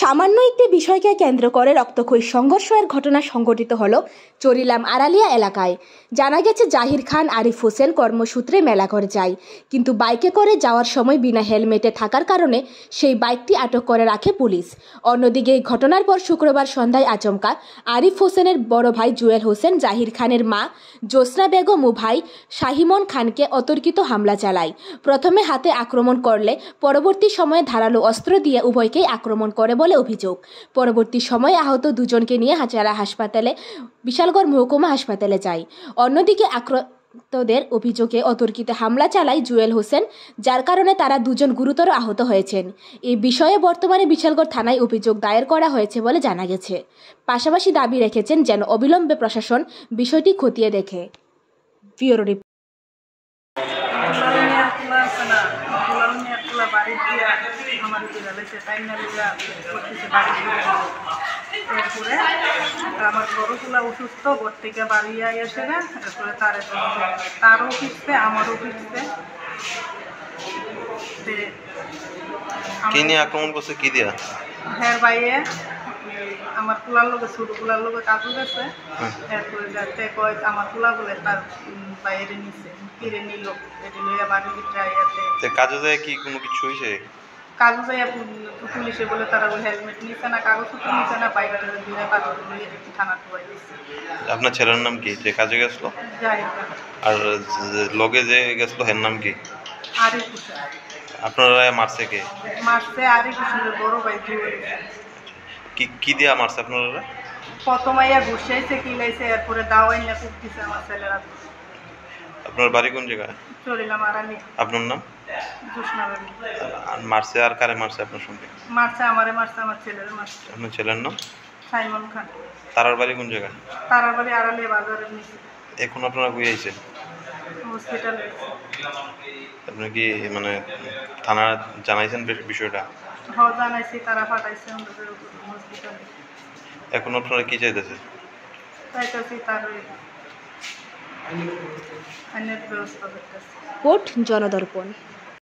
সামান্য একটি বিষয়কে কেন্দ্র করে রক্তক্ষয়ী সংঘর্ষের ঘটনা সংঘটিত হলো চরিলাম আড়ালিয়া এলাকায়। জানা গেছে জাহির খান আরিফ হোসেন কর্মসূত্রে মেলাঘর যায়, কিন্তু বাইকে করে যাওয়ার সময় বিনা হেলমেটে থাকার কারণে সেই বাইকটি আটক করে রাখে পুলিশ। অন্যদিকে এই ঘটনার পর শুক্রবার সন্ধ্যায় আচমকা আরিফ হোসেনের বড় ভাই জুয়েল হোসেন জাহির খানের মা জ্যোৎস্না বেগম ও ভাই শাহিমন খানকে অতর্কিত হামলা চালায়। প্রথমে হাতে আক্রমণ করলে পরবর্তী সময়ে ধারালো অস্ত্র দিয়ে উভয়কেই আক্রমণ করে বলে অভিযোগ। পরবর্তী সময়ে আহত দুজনকে নিয়ে হাজারা হাসপাতালে বিশালগড় মহকুমা হাসপাতালে যায়। অন্যদিকে আক্রান্তদের অভিযোগে অতর্কিত হামলা চালায় জুয়েল হোসেন, যার কারণে তারা দুজন গুরুতর আহত হয়েছেন। এই বিষয়ে বর্তমানে বিশালগড় থানায় অভিযোগ দায়ের করা হয়েছে বলে জানা গেছে। পাশাপাশি দাবি রেখেছেন যেন অবিলম্বে প্রশাসন বিষয়টি খতিয়ে দেখে। Bureau report. আমার বড় পোলা অসুস্থ, ঘর থেকে বাড়ি এসে না, এরপরে তারও ফিরছে, আমারও ফিরছে। কি নিয়ে আক্রমণ করছে, কি দিয়া? হ্যাঁ ভাইয়ে আমার পোলার লোকে, ছোট পোলার লোকে কাজু গেছে। এরপরে যাতে কয় আমার পোলা বলে তার বাইরে নিছে, ফিরে নিল, এটি লইয়া বাড়ির ভিতরে আইয়াতে। কাজে যায় কি কোনো কিছু হয়েছে? কাজু যাইয়া পুলিশে বলে তারা ওই হেলমেট নিচ্ছে না, কাগজপত্র নিচ্ছে না, বাইকটা দিয়ে কাগজ লইয়া থানা ঢুকাই দিচ্ছে। আপনার ছেলের নাম কি যে কাজে গেছিল? আর লগে যে গেছিল এর নাম কি? আরিফ হোসেন। আপনারা মারছে কে? মারছে আরিফ হোসেনের বড় ভাই জুয়েল। কি দিয়া মারছে আপনারা? প্রথমে ঘুষাইছে, কিলাইছে, এরপরে দাওয়াই না খুব দিছে আমার ছেলেরা। আপনার বাড়ি কোন জায়গায়? চরিলাম আড়ালিয়া। আপনার নাম? জ্যোৎস্না বেগম। আর মারছে আর কারে মারছে আপনার সঙ্গে? মারছে আমারে, মারছে আমার ছেলের মারছে। আপনার ছেলের নাম? শাহিমন খান। তারার বাড়ি কোন জায়গায়? তারার বাড়ি আড়ালিয়া বাজারের নিচে। এখন আপনারা কই আইছেন? হসপিটালে। আপনি কি মানে থানা জানাইছেন বিষয়টা? হ্যাঁ জানাইছি, তারা পাঠাইছে হসপিটালে। এখন আপনারা কি চাইতেছেন? চাইতেছি তার আইনের ব্যবস্থা করতেছে। কোর্ট জনদর্পণ।